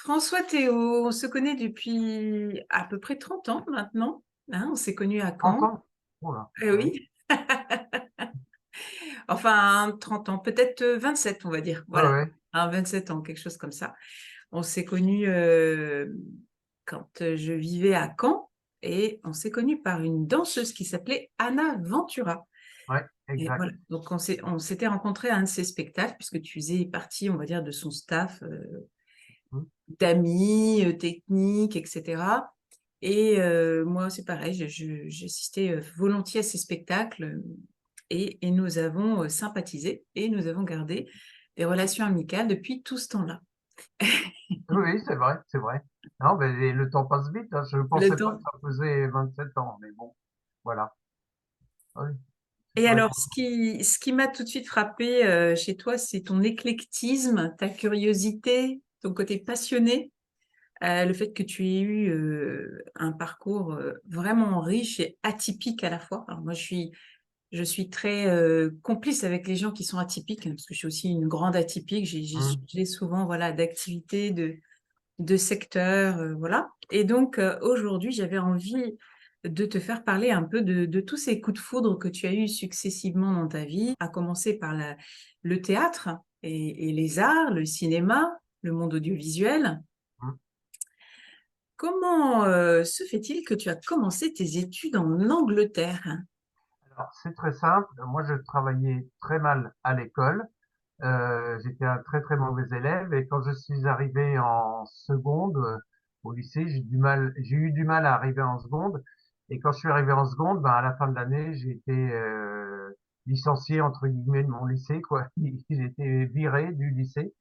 François Théo, on se connaît depuis à peu près 30 ans maintenant, hein, on s'est connus à 30 Caen. ans? Oh là, Eh ouais. oui, enfin 30 ans, peut-être 27 on va dire, Ouais, voilà, ouais. 27 ans, quelque chose comme ça. On s'est connus quand je vivais à Caen et on s'est connus par une danseuse qui s'appelait Anna Ventura. Ouais, Et exact. voilà, donc on s'était rencontrés à un de ses spectacles puisque tu faisais partie, on va dire, de son staff Mmh. d'amis, techniques, etc. Et moi, c'est pareil, j'assistais volontiers à ces spectacles et nous avons sympathisé et nous avons gardé des relations amicales depuis tout ce temps-là. Oui, oui, c'est vrai, c'est vrai. Non, mais le temps passe vite, hein. Je ne Le pensais pas que temps. ça faisait 27 ans, mais bon, voilà. Oui, c'est Et vrai alors, qu'on ce qui m'a tout de suite frappé chez toi, c'est ton éclectisme, ta curiosité, ton côté passionné, le fait que tu aies eu un parcours vraiment riche et atypique à la fois. Alors moi, je suis très complice avec les gens qui sont atypiques, hein, parce que je suis aussi une grande atypique. J'ai mmh. changé souvent, voilà, d'activité, de secteur, voilà. Et donc aujourd'hui, j'avais envie de te faire parler un peu de tous ces coups de foudre que tu as eus successivement dans ta vie, à commencer par le théâtre et les arts, le cinéma, le monde audiovisuel. Mmh. Comment se fait-il que tu as commencé tes études en Angleterre? Alors, c'est très simple. Moi, je travaillais très mal à l'école. J'étais un très, très mauvais élève et quand je suis arrivé en seconde, au lycée, j'ai eu du mal à arriver en seconde et quand je suis arrivé en seconde, ben, à la fin de l'année, j'ai été, licencié entre guillemets de mon lycée, quoi. J'ai été viré du lycée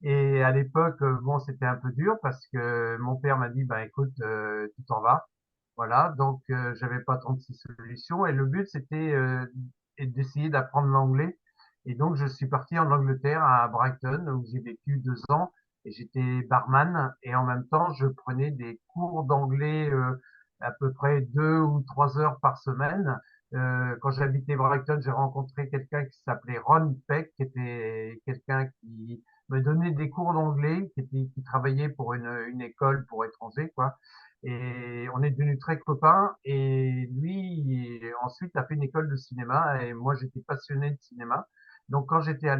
et à l'époque, bon, c'était un peu dur parce que mon père m'a dit: «Bah, écoute, tu t'en vas». Voilà, donc j'avais pas 36 solutions et le but c'était d'essayer d'apprendre l'anglais. Et donc je suis parti en Angleterre à Brighton où j'ai vécu 2 ans et j'étais barman et en même temps je prenais des cours d'anglais à peu près 2 ou 3 heures par semaine. Quand j'habitais Brighton, j'ai rencontré quelqu'un qui s'appelait Ron Peck, qui était quelqu'un qui me donnait des cours d'anglais, qui travaillait pour une école pour étrangers, quoi. Et on est devenus très copains. Et lui, ensuite, a fait une école de cinéma. Et moi, j'étais passionné de cinéma. Donc, quand j'étais à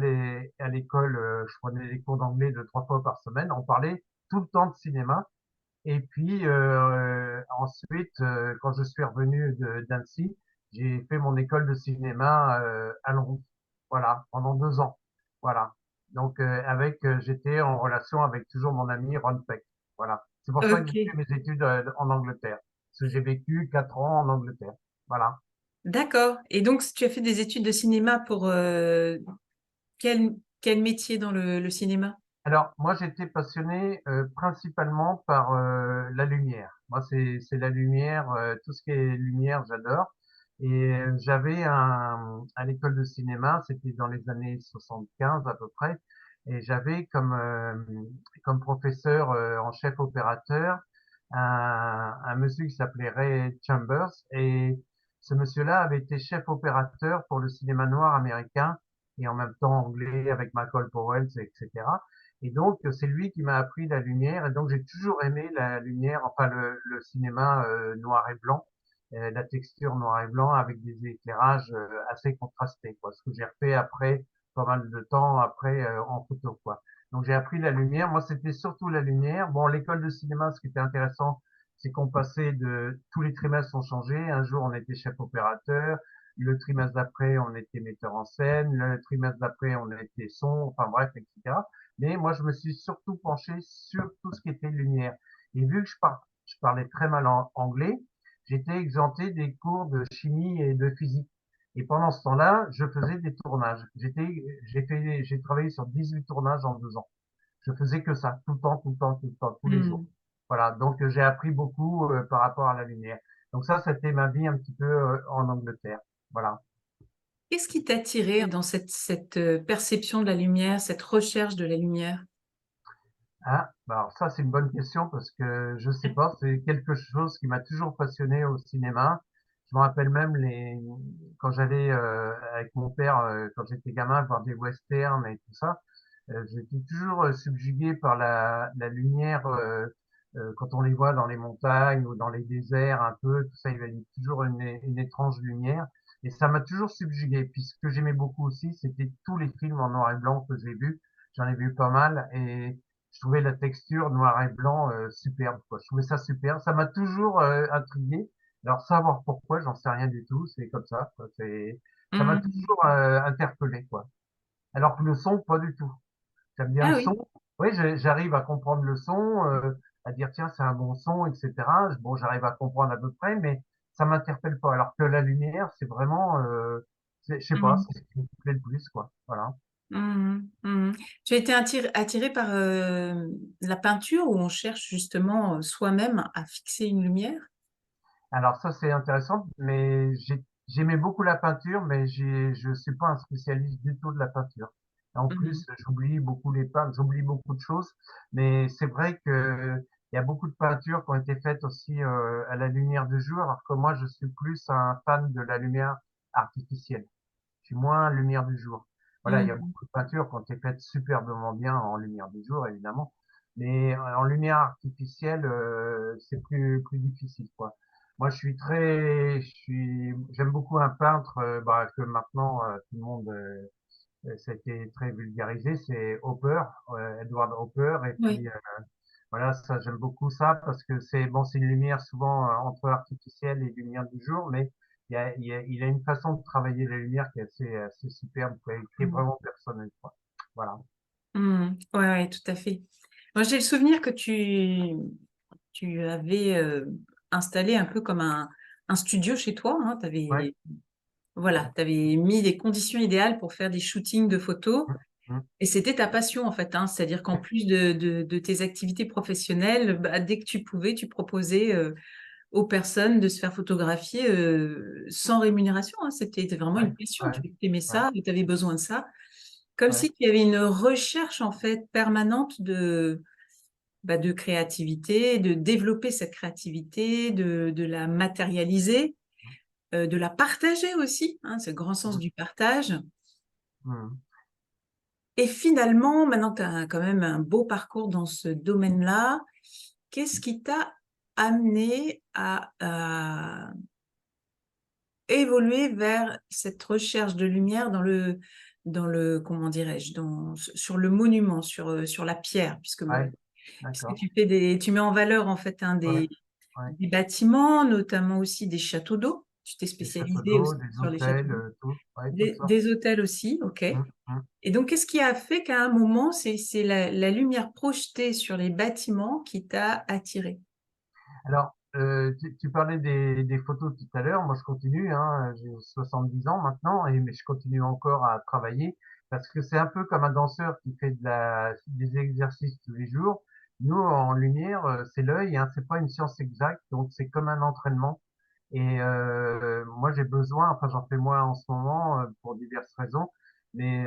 l'école, je prenais des cours d'anglais 2, 3 fois par semaine. On parlait tout le temps de cinéma. Et puis, ensuite, quand je suis revenu d'Annecy, j'ai fait mon école de cinéma à Londres. Voilà, pendant 2 ans. Voilà. Donc, j'étais en relation avec toujours mon ami Ron Peck. Voilà. C'est pour ça que j'ai Ok, fait mes études en Angleterre. Parce que j'ai vécu 4 ans en Angleterre. Voilà. d'accord. Et donc, tu as fait des études de cinéma pour quel métier dans le cinéma? Alors, moi, j'étais passionné principalement par la lumière. Moi, c'est la lumière, tout ce qui est lumière, j'adore. Et j'avais à l'école de cinéma, c'était dans les années 75 à peu près, et j'avais comme professeur en chef opérateur un monsieur qui s'appelait Ray Chambers. Et ce monsieur-là avait été chef opérateur pour le cinéma noir américain et en même temps anglais avec Michael Powell, etc. Et donc, c'est lui qui m'a appris la lumière. Et donc, j'ai toujours aimé la lumière, enfin le cinéma noir et blanc, la texture noir et blanc avec des éclairages assez contrastés, quoi. Ce que j'ai refait après, pas mal de temps après en photo, quoi. Donc, j'ai appris la lumière. Moi, c'était surtout la lumière. Bon, l'école de cinéma, ce qui était intéressant, c'est qu'on passait tous les trimestres ont changé. Un jour, on était chef opérateur. Le trimestre d'après, on était metteur en scène. Le trimestre d'après, on était son. Enfin bref, etc. Mais moi, je me suis surtout penché sur tout ce qui était lumière. Et vu que je parlais très mal anglais, j'étais exempté des cours de chimie et de physique. Et pendant ce temps-là, je faisais des tournages. J'ai travaillé sur 18 tournages en 2 ans. Je faisais que ça, tout le temps, tout le temps, tout le temps, tous les jours. Hmm. Voilà. Donc, j'ai appris beaucoup par rapport à la lumière. Donc ça, c'était ma vie un petit peu en Angleterre. Voilà. Qu'est-ce qui t'a attiré dans cette perception de la lumière, cette recherche de la lumière? Ah, bah alors ça, c'est une bonne question parce que je sais pas, c'est quelque chose qui m'a toujours passionné au cinéma. Je me rappelle même quand j'allais avec mon père, quand j'étais gamin, voir des westerns et tout ça. J'étais toujours subjugué par la lumière quand on les voit dans les montagnes ou dans les déserts un peu, tout ça, il y avait toujours une étrange lumière. Et ça m'a toujours subjugué. Puis ce que j'aimais beaucoup aussi, c'était tous les films en noir et blanc que j'ai vus. J'en ai vu pas mal et je trouvais la texture noir et blanc superbe, quoi. Je trouvais ça superbe. Ça m'a toujours intrigué. Alors savoir pourquoi, j'en sais rien du tout. C'est comme ça, quoi. Ça m'a Mhm. toujours interpellé, quoi. Alors que le son, pas du tout. J'aime bien le Ah son. oui. Oui, j'arrive à comprendre le son, à dire tiens, c'est un bon son, etc. Bon, j'arrive à comprendre à peu près, mais ça m'interpelle pas. Alors que la lumière, c'est vraiment, je sais pas, Mhm. c'est ce qui me plaît le plus, quoi. Voilà. Mhm. Mhm. Tu as été attiré par la peinture où on cherche justement soi-même à fixer une lumière? Alors ça, c'est intéressant, mais j'aimais beaucoup la peinture, mais je suis pas un spécialiste du tout de la peinture. En Mhm. plus, j'oublie beaucoup les peintres, j'oublie beaucoup de choses, mais c'est vrai que il y a beaucoup de peintures qui ont été faites aussi à la lumière du jour, alors que moi, je suis plus un fan de la lumière artificielle. Je suis moins lumière du jour. Voilà, il y a Mhm. beaucoup de peintures qui ont été faites superbement bien en lumière du jour, évidemment, mais en lumière artificielle, c'est plus difficile, quoi. Moi, j'aime beaucoup un peintre, bah, que maintenant tout le monde, ça a été très vulgarisé, c'est Hopper, Edward Hopper, et Oui. puis voilà, ça, j'aime beaucoup ça parce que c'est bon, c'est une lumière souvent entre artificielle et lumière du jour, mais il a une façon de travailler la lumière qui est assez superbe, quoi, qui est Mhm. vraiment personnelle, quoi. Voilà. Mhm. Ouais, ouais, tout à fait. Moi, j'ai le souvenir que tu avais installé un peu comme un studio chez toi, hein. Ouais. Voilà, tu avais mis les conditions idéales pour faire des shootings de photos. Mm, mm, Et c'était ta passion en fait, hein. C'est-à-dire qu'en ouais, plus de tes activités professionnelles, bah, dès que tu pouvais, tu proposais aux personnes de se faire photographier sans rémunération, hein. C'était vraiment ouais, une passion. ouais, Tu aimais ouais, ça, tu avais besoin de ça. Comme ouais. si tu avais une recherche en fait permanente de créativité, de développer cette créativité, de la matérialiser, de la partager aussi, hein, ce grand sens Mm, du partage. mm. Et finalement, maintenant que tu as quand même un beau parcours dans ce domaine-là, qu'est-ce qui t'a amené à évoluer vers cette recherche de lumière comment dirais-je, sur le monument, sur la pierre, Ouais, puisque d'accord. tu mets en valeur en fait Ouais, ouais. des bâtiments, notamment aussi des châteaux d'eau. Tu t'es Des châteaux spécialisé d'eau, aussi des sur les châteaux hôtels, d'eau. tout, ouais, toutes sortes. Des hôtels aussi, ok. Mm, mm. Et donc, qu'est-ce qui a fait qu'à un moment, c'est la lumière projetée sur les bâtiments qui t'a attiré? Alors, tu parlais des photos tout à l'heure. Moi, je continue, hein, j'ai 70 ans maintenant, mais je continue encore à travailler parce que c'est un peu comme un danseur qui fait des exercices tous les jours. Nous, en lumière, c'est l'œil, hein, c'est pas une science exacte, donc c'est comme un entraînement. Et moi, j'ai besoin, enfin, j'en fais moins en ce moment pour diverses raisons, mais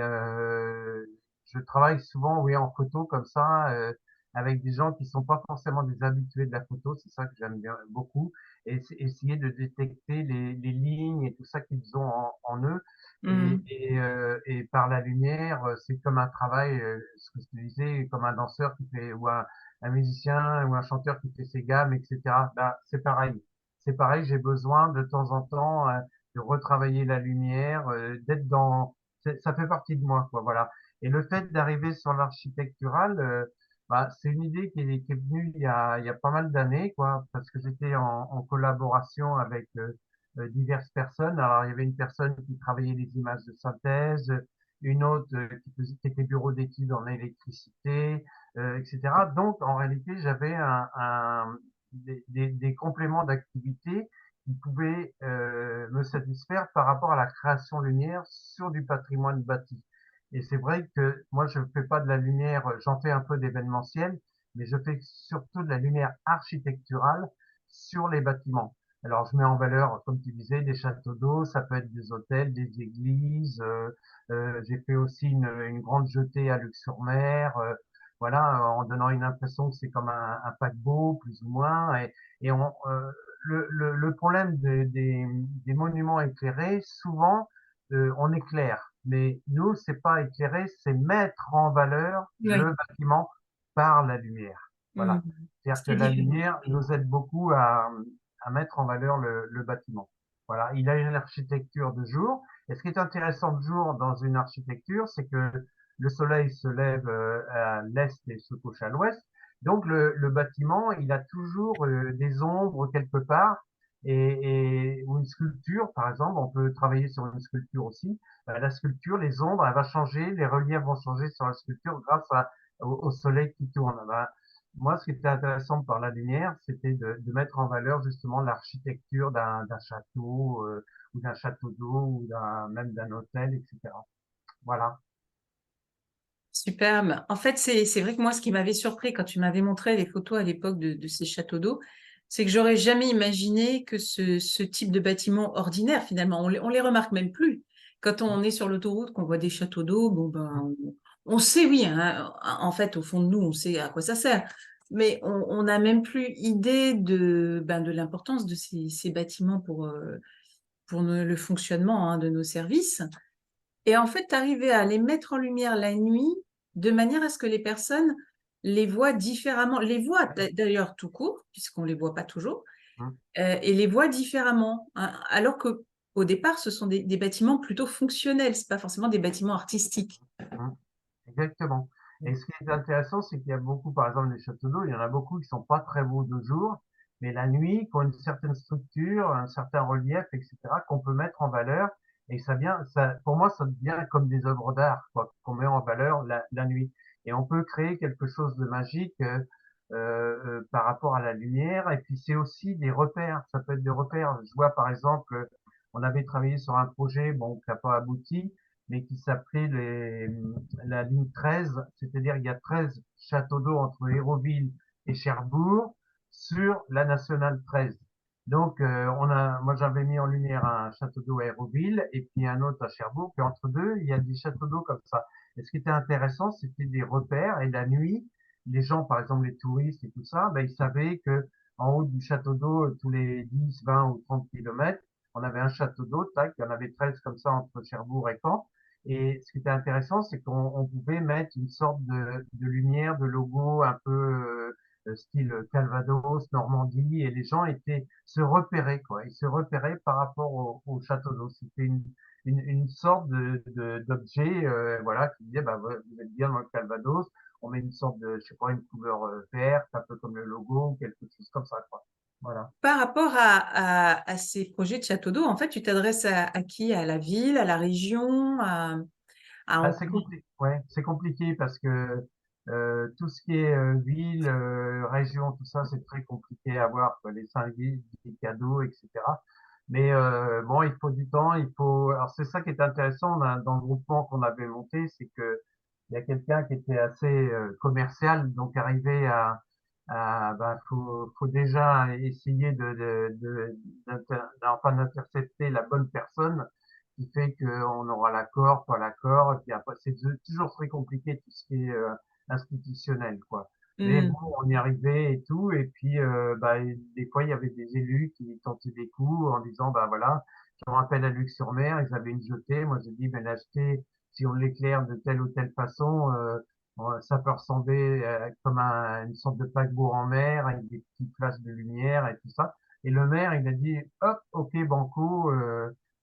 je travaille souvent, oui, en photo comme ça, avec des gens qui sont pas forcément des habitués de la photo. C'est ça que j'aime bien beaucoup, et essayer de détecter les lignes et tout ça qu'ils ont en eux. Hmm, Et par la lumière, c'est comme un travail, ce que je te disais, comme un danseur qui fait, ou un musicien ou un chanteur qui fait ses gammes, etc. Bah, c'est pareil. C'est pareil, j'ai besoin de temps en temps de retravailler la lumière, d'être dans. Ça fait partie de moi, quoi. Voilà. Et le fait d'arriver sur l'architectural, bah, c'est une idée qui est venue il y a pas mal d'années, quoi, parce que j'étais en collaboration avec diverses personnes. Alors, il y avait une personne qui travaillait les images de synthèse, une autre qui était bureau d'études en électricité, etc. Donc, en réalité, j'avais des compléments d'activité qui pouvaient me satisfaire par rapport à la création lumière sur du patrimoine bâti. Et c'est vrai que moi, je fais pas de la lumière, j'en fais un peu d'événementiel, mais je fais surtout de la lumière architecturale sur les bâtiments. Alors, je mets en valeur, comme tu disais, des châteaux d'eau, ça peut être des hôtels, des églises. J'ai fait aussi une grande jetée à Luxe-sur-Mer. Voilà, en donnant une impression que c'est comme un paquebot, plus ou moins. Et le problème des monuments éclairés, souvent, on éclaire. Mais nous, c'est pas éclairer, c'est mettre en valeur Oui. le bâtiment par la lumière. Hmm. Voilà. C'est-à-dire que C'est la différent. lumière nous aide beaucoup à mettre en valeur le bâtiment. Voilà. Il a une architecture de jour. Et ce qui est intéressant de jour dans une architecture, c'est que le soleil se lève à l'est et se couche à l'ouest. Donc le bâtiment, il a toujours des ombres quelque part. Ou une sculpture, par exemple, on peut travailler sur une sculpture aussi. La sculpture, les ombres, elle va changer, les reliefs vont changer sur la sculpture grâce au soleil qui tourne. Ben, moi, ce qui était intéressant par la lumière, c'était de mettre en valeur justement l'architecture d'un château ou d'un château d'eau ou même d'un hôtel, etc. Voilà. Superbe. En fait, c'est vrai que moi, ce qui m'avait surpris quand tu m'avais montré les photos à l'époque de ces châteaux d'eau, c'est que j'aurais jamais imaginé que ce type de bâtiment ordinaire, finalement, on les remarque même plus. Quand on est sur l'autoroute, qu'on voit des châteaux d'eau, bon ben, on sait, oui, hein, en fait, au fond de nous, on sait à quoi ça sert. Mais on n'a même plus idée de l'importance de ces bâtiments pour le fonctionnement, hein, de nos services. Et en fait, arriver à les mettre en lumière la nuit de manière à ce que les personnes les voient différemment, les voient d'ailleurs tout court, puisqu'on ne les voit pas toujours, et les voient différemment, hein, alors que au départ, ce sont des bâtiments plutôt fonctionnels, c'est pas forcément des bâtiments artistiques. Mm. Exactement. Et ce qui est intéressant, c'est qu'il y a beaucoup, par exemple, des châteaux d'eau, il y en a beaucoup qui sont pas très beaux de jour, mais la nuit, qui ont une certaine structure, un certain relief, etc., qu'on peut mettre en valeur. Et pour moi, ça devient comme des œuvres d'art, quoi, qu'on met en valeur la nuit. Et on peut créer quelque chose de magique par rapport à la lumière. Et puis c'est aussi des repères. Ça peut être des repères. Je vois par exemple, on avait travaillé sur un projet, bon, qui n'a pas abouti, mais qui s'appelait la ligne 13, c'est-à-dire il y a 13 châteaux d'eau entre Hérouville et Cherbourg sur la nationale 13. Donc, moi j'avais mis en lumière un château d'eau à Hérouville et puis un autre à Cherbourg. Puis entre deux, il y a des châteaux d'eau comme ça. Et ce qui était intéressant, c'était des repères. Et la nuit, les gens, par exemple les touristes et tout ça, ben, ils savaient que en haut du château d'eau, tous les 10, 20 ou 30 kilomètres, on avait un château d'eau, tac, il y en avait 13 comme ça entre Cherbourg et Caen. Et ce qui était intéressant, c'est qu'on pouvait mettre une sorte de lumière, de logo un peu style Calvados, Normandie, et les gens se repéraient, quoi. Ils se repéraient par rapport au château d'eau. C'était une sorte d'objet, voilà, qui disait, bah, vous êtes bien dans le Calvados. On met une sorte de, je sais pas, une couleur verte, un peu comme le logo, ou quelque chose comme ça, quoi. Voilà. Par rapport à ces projets de château d'eau, en fait, tu t'adresses à qui? À la ville, à la région, Bah, à... c'est compliqué, ouais, c'est compliqué parce que tout ce qui est ville, région, tout ça, c'est très compliqué à voir, quoi, les syndics, les cadeaux, etc. Mais bon, il faut du temps, il faut. Alors c'est ça qui est intéressant dans le groupement qu'on avait monté, c'est que il y a quelqu'un qui était assez commercial, donc arrivé bah, faut déjà essayer enfin, d'intercepter la bonne personne qui fait qu'on aura l'accord, pas l'accord, et puis après, c'est toujours très compliqué tout ce qui est institutionnel, quoi. Mais bon, Hmm. on y arrivait et tout, et puis bah, des fois, il y avait des élus qui tentaient des coups en disant, bah voilà, je me rappelle à Luc-sur-Mer, ils avaient une jetée, moi j'ai dit, ben l'acheter, si on l'éclaire de telle ou telle façon, bon, ça peut ressembler comme une sorte de paquebot en mer, avec des petits flashs de lumière et tout ça. Et le maire, il a dit, hop, ok, banco,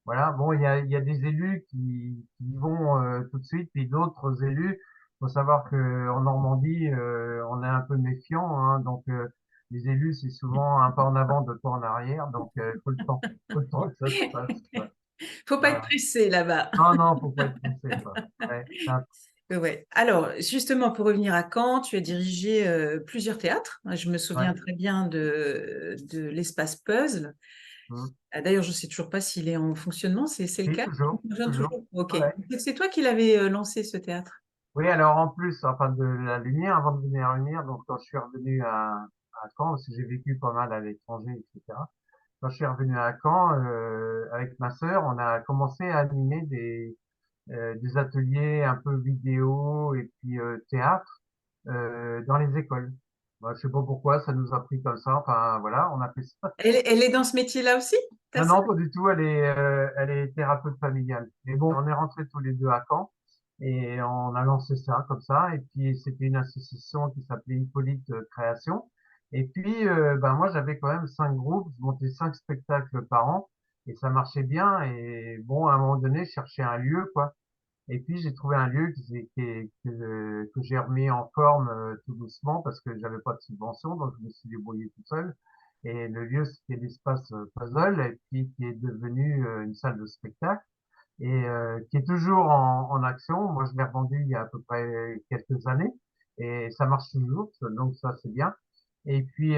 voilà, bon, il y a des élus qui y vont tout de suite, puis d'autres élus. Faut savoir que en Normandie, on est un peu méfiant, hein, donc les élus, c'est souvent un pas en avant, deux pas en arrière, donc faut le temps que ça se passe, quoi. Faut pas être Voilà. pressé là-bas. Non, non, faut pas être pressé, quoi. Ouais, Ouais. Alors, justement, pour revenir à Caen, tu as dirigé plusieurs théâtres. Je me ouais. souviens très bien de l'espace Puzzle. Mm. D'ailleurs, je ne sais toujours pas s'il est en fonctionnement. C'est le Oui, cas? Il toujours, fonctionne toujours. toujours? Ok. Ouais. C'est toi qui l'avais lancé, ce théâtre. Oui, alors en plus, enfin de la lumière, avant de venir à la lumière, donc quand je suis revenu à Caen, parce que j'ai vécu pas mal à l'étranger, etc. Quand je suis revenu à Caen, avec ma sœur, on a commencé à animer des ateliers un peu vidéo et puis théâtre dans les écoles. Bah, je sais pas pourquoi, ça nous a pris comme ça. Enfin voilà, on a fait ça. Elle est dans ce métier-là aussi? ta Non, sœur? non, pas du tout. Elle est thérapeute familiale. Mais bon, on est rentrés tous les deux à Caen et on a lancé ça comme ça. Et puis, c'était une association qui s'appelait Hippolyte Création. Et puis, ben, moi, j'avais quand même 5 groupes. Je montais 5 spectacles par an et ça marchait bien. Et bon, à un moment donné, je cherchais un lieu, quoi. Et puis j'ai trouvé un lieu que j'ai remis en forme tout doucement parce que j'avais pas de subvention, donc je me suis débrouillé tout seul. Et le lieu, c'était l'espace Puzzle, et puis qui est devenu une salle de spectacle et qui est toujours en action. Moi, je l'ai revendu il y a à peu près quelques années et ça marche toujours, donc ça c'est bien. Et puis,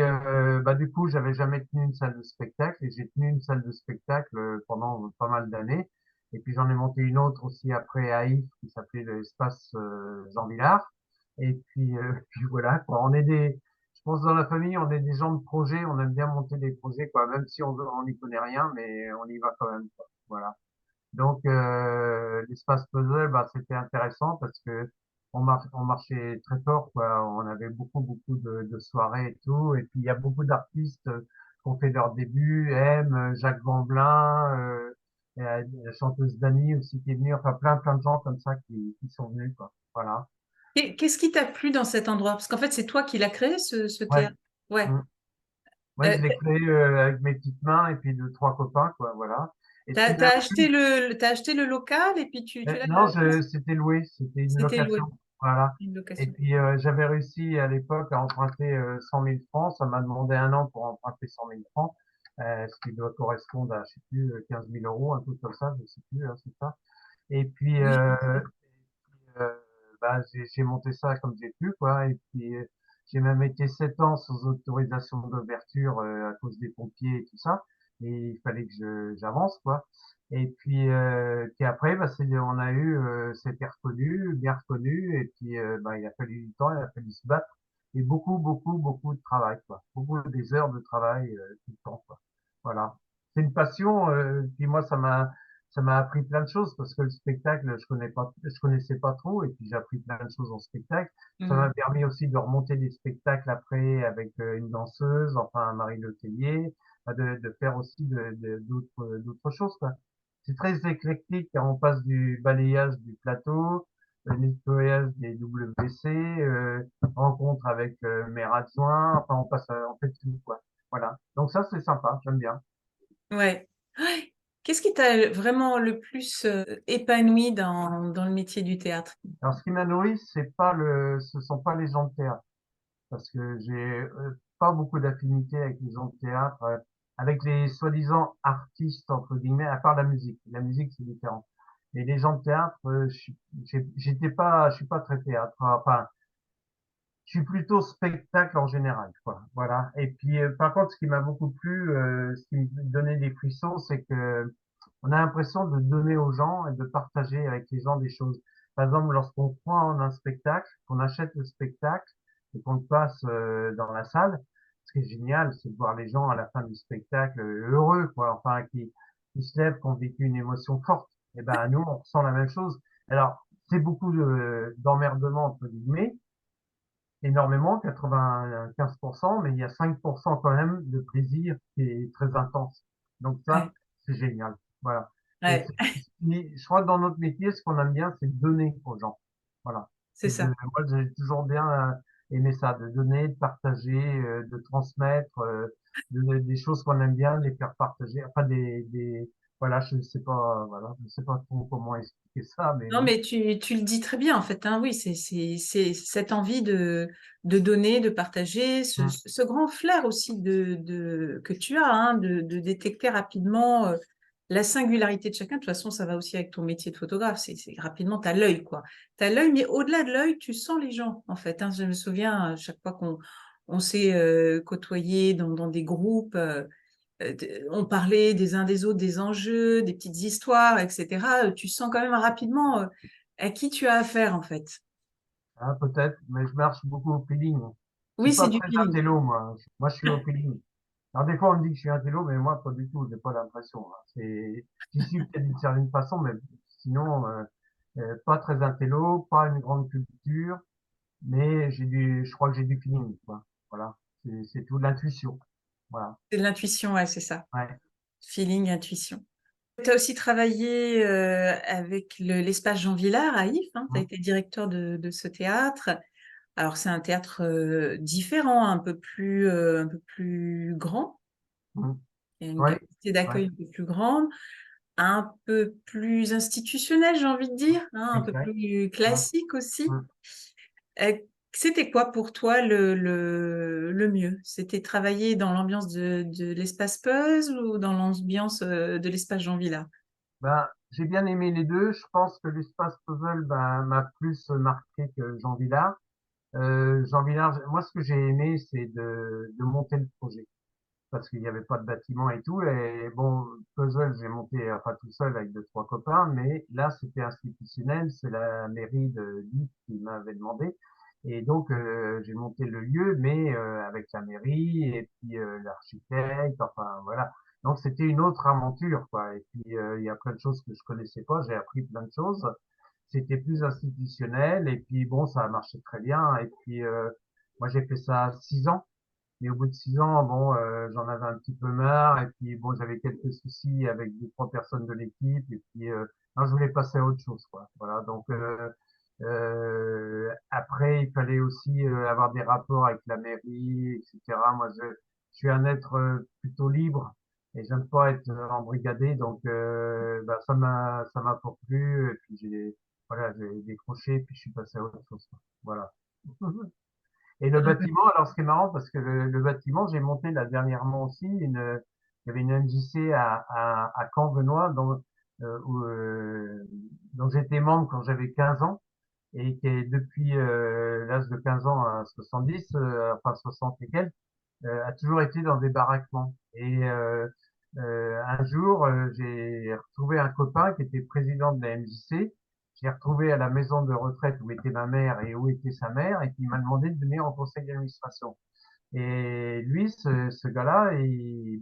bah, du coup, j'avais jamais tenu une salle de spectacle et j'ai tenu une salle de spectacle pendant pas mal d'années. Et puis, j'en ai monté une autre aussi après à Yves qui s'appelait l'espace Jean Villard. Et puis, puis voilà, quoi. Je pense dans la famille, on est des gens de projet, on aime bien monter des projets, quoi. Même si on n'y connaît rien, mais on y va quand même, quoi. Voilà. Donc, l'espace puzzle, bah, c'était intéressant parce que on marchait très fort, quoi. On avait beaucoup de soirées et tout. Et puis, il y a beaucoup d'artistes qui ont fait leur début. M, Jacques Gamblin, et la chanteuse Dani aussi qui est venue. Enfin, plein de gens comme ça qui sont venus, quoi. Voilà. Qu'est-ce qui t'a plu dans cet endroit? Parce qu'en fait, c'est toi qui l'as créé, ce Ouais. théâtre. Ouais. Mm. Ouais, Euh, je l'ai créé avec mes petites mains et puis 2, 3 copains, quoi. Voilà. Et ce qui m'a t'as acheté le local et puis tu l'as Non, lancé. c'était loué, c'était une C'était location. loué, Voilà. une Et location. puis j'avais réussi à l'époque à emprunter 100 000 francs. Ça m'a demandé un an pour emprunter 100 000 francs, ce qui doit correspondre à, je sais plus, 15 000 euros, un truc comme ça, je sais plus, hein, c'est ça. Et puis Oui, je pense, oui. euh, bah, j'ai monté ça comme j'ai pu, quoi. Et puis j'ai même été 7 ans sans autorisation d'ouverture à cause des pompiers et tout ça. Et il fallait que j'avance, quoi. Et puis après, bah, on a eu, c'était reconnu, bien reconnu. Et puis bah, il a fallu du temps, il a fallu se battre et beaucoup de travail, quoi. Beaucoup des heures de travail tout le temps, quoi. Voilà. C'est une passion. Puis moi, ça m'a appris plein de choses parce que le spectacle, je connaissais pas trop et puis j'ai appris plein de choses en spectacle. Ça Mm. m'a permis aussi de remonter des spectacles après avec une danseuse, enfin Marie Letellier, de faire aussi d'autres choses, quoi. C'est très éclectique car on passe du balayage du plateau, le nettoyage des WC, rencontre avec maire adjoint, enfin on passe, on fait tout, quoi. Voilà. Donc ça, c'est sympa, j'aime bien. Ouais. Ouais. Qu'est-ce qui t'a vraiment le plus épanoui dans le métier du théâtre? Alors, ce qui m'a nourri, ce sont pas les gens de théâtre, parce que j'ai pas beaucoup d'affinité avec les gens de théâtre, avec les soi-disant artistes entre guillemets, à part la musique. La musique, c'est différent. Mais les gens de théâtre, je suis pas très théâtre. Enfin, je suis plutôt spectacle en général, quoi. Voilà. Et puis, par contre, ce qui m'a beaucoup plu, ce qui me donnait des frissons, c'est que on a l'impression de donner aux gens et de partager avec les gens des choses. Par exemple, lorsqu'on prend un spectacle, qu'on achète le spectacle et qu'on le passe dans la salle, ce qui est génial, c'est de voir les gens à la fin du spectacle heureux, quoi. Enfin, qui se lèvent, qui ont vécu une émotion forte. Et ben, nous, on ressent la même chose. Alors, c'est beaucoup d'emmerdement, entre guillemets, énormément, 95%, mais il y a 5% quand même de plaisir qui est très intense. Donc Ouais. ça, c'est génial. Voilà. Et Ouais, je crois que dans notre métier, ce qu'on aime bien, c'est de donner aux gens. Voilà. c'est ça. Moi, j'ai toujours bien aimé ça, de donner, de partager, de transmettre, des choses qu'on aime bien, de les faire partager. Enfin, voilà, je ne sais pas, voilà, je ne sais pas trop comment expliquer ça, mais Non, bon. mais tu le dis très bien, en fait, hein. Oui, c'est cette envie de donner, de partager, Mm, ce grand flair aussi que tu as, hein, de détecter rapidement la singularité de chacun. De toute façon, ça va aussi avec ton métier de photographe. Rapidement, tu as l'œil, quoi. Tu as l'œil, mais au-delà de l'œil, tu sens les gens, en fait, hein. Je me souviens, chaque fois qu'on s'est côtoyé dans des groupes. On parlait des uns des autres, des enjeux, des petites histoires, etc. Tu sens quand même rapidement à qui tu as affaire, en fait. hein, peut-être, mais je marche beaucoup au feeling. Je suis Oui, c'est pas du très feeling. intello, moi. Moi, je suis au feeling. Alors, des fois, on me dit que je suis intello, mais moi, pas du tout. J'ai pas l'impression, hein. J'y suis peut-être d'une certaine façon, mais sinon, pas très intello, pas une grande culture, mais je crois que j'ai du feeling, quoi. Voilà. C'est tout de l'intuition. Voilà. C'est de l'intuition, ouais, c'est ça. Ouais. feeling, intuition. Tu as aussi travaillé avec l'espace Jean Vilar à If, hein, tu as Mmh, été directeur de ce théâtre. Alors c'est un théâtre différent, un peu plus grand, mmh. il y a une Ouais, capacité ouais, d'accueil un peu plus grande, un peu plus institutionnel, j'ai envie de dire, hein, un peu exact. plus Mmh, classique aussi. mmh. Euh, C'était quoi pour toi le mieux? C'était travailler dans l'ambiance de l'espace Puzzle ou dans l'ambiance de l'espace Jean Vilar? Ben, j'ai bien aimé les deux. Je pense que l'espace puzzle, ben, m'a plus marqué que Jean Villard. Jean Villard, moi, ce que j'ai aimé, c'est de monter le projet. Parce qu'il n'y avait pas de bâtiment et tout. Et bon, puzzle, j'ai monté, enfin, tout seul avec deux, trois copains, mais là, c'était institutionnel. C'est la mairie de Lille qui m'avait demandé. Et donc, j'ai monté le lieu, mais avec la mairie et puis l'architecte, enfin, voilà. Donc, c'était une autre aventure, quoi. Et puis, il y a plein de choses que je connaissais pas. J'ai appris plein de choses. C'était plus institutionnel. Et puis, bon, ça a marché très bien. Et puis, moi, j'ai fait ça 6 ans. Et au bout de 6 ans, bon, j'en avais un petit peu marre. Et puis, bon, j'avais quelques soucis avec deux, trois personnes de l'équipe. Et puis, non, je voulais passer à autre chose, quoi. Voilà. Donc, après, il fallait aussi avoir des rapports avec la mairie, etc. Moi, je suis un être plutôt libre et j'aime pas être embrigadé. Donc, bah, ça m'a pas plu. Et puis, voilà, j'ai décroché. Puis, je suis passé à autre chose, quoi. Voilà. Et le bâtiment, alors ce qui est marrant, parce que le bâtiment, j'ai monté là dernièrement aussi il y avait une MJC à Caen-Benoît, dont j'étais membre quand j'avais 15 ans, et qui est depuis l'âge de 15 ans à 70, enfin 60 et quelques, a toujours été dans des baraquements. Et un jour, j'ai retrouvé un copain qui était président de la MJC. J'ai retrouvé à la maison de retraite où était ma mère et où était sa mère, et qui m'a demandé de venir au conseil d'administration. Et lui, ce gars-là,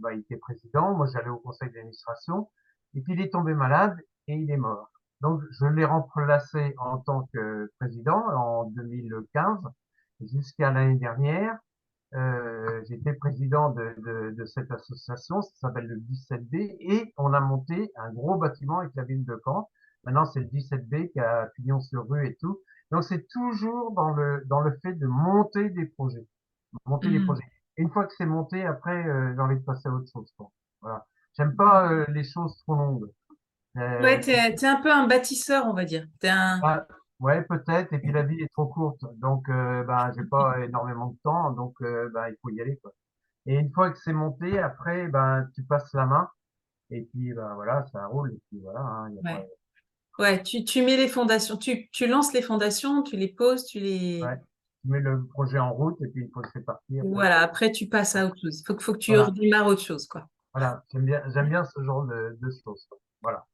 bah, il était président. Moi, j'allais au conseil d'administration. Et puis, il est tombé malade et il est mort. Donc, je l'ai remplacé en tant que président en 2015 jusqu'à l'année dernière. J'étais président de cette association, ça s'appelle le 17B, et on a monté un gros bâtiment avec la ville de Caen. Maintenant, c'est le 17B qui a pignon sur rue et tout. Donc, c'est toujours dans le fait de monter des projets. Monter des Hmm. projets. Et une fois que c'est monté, après, j'ai envie de passer à autre chose, quoi. Voilà. J'aime pas les choses trop longues. Ouais, Euh, t'es un peu un bâtisseur, on va dire. ah, ouais, peut-être. Et puis la vie est trop courte, donc ben j'ai pas énormément de temps, donc ben il faut y aller, quoi. Et une fois que c'est monté, après, ben, tu passes la main, et puis, ben, voilà, ça roule, et puis voilà, hein, y a pas, Ouais. Ouais, tu mets les fondations, tu lances les fondations, tu les poses, tu les... ouais. Tu mets le projet en route, et puis une fois que c'est parti, après, Voilà, après tu passes à autre chose. Faut que tu voilà, redémarres autre chose, quoi. voilà. J'aime bien ce genre de choses, quoi. Voilà.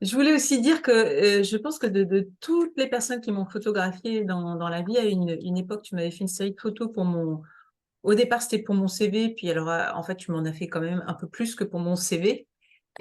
Je voulais aussi dire que je pense que de toutes les personnes qui m'ont photographié dans la vie, à une époque, tu m'avais fait une série de photos pour mon... Au départ, c'était pour mon CV, puis alors, en fait, tu m'en as fait quand même un peu plus que pour mon CV.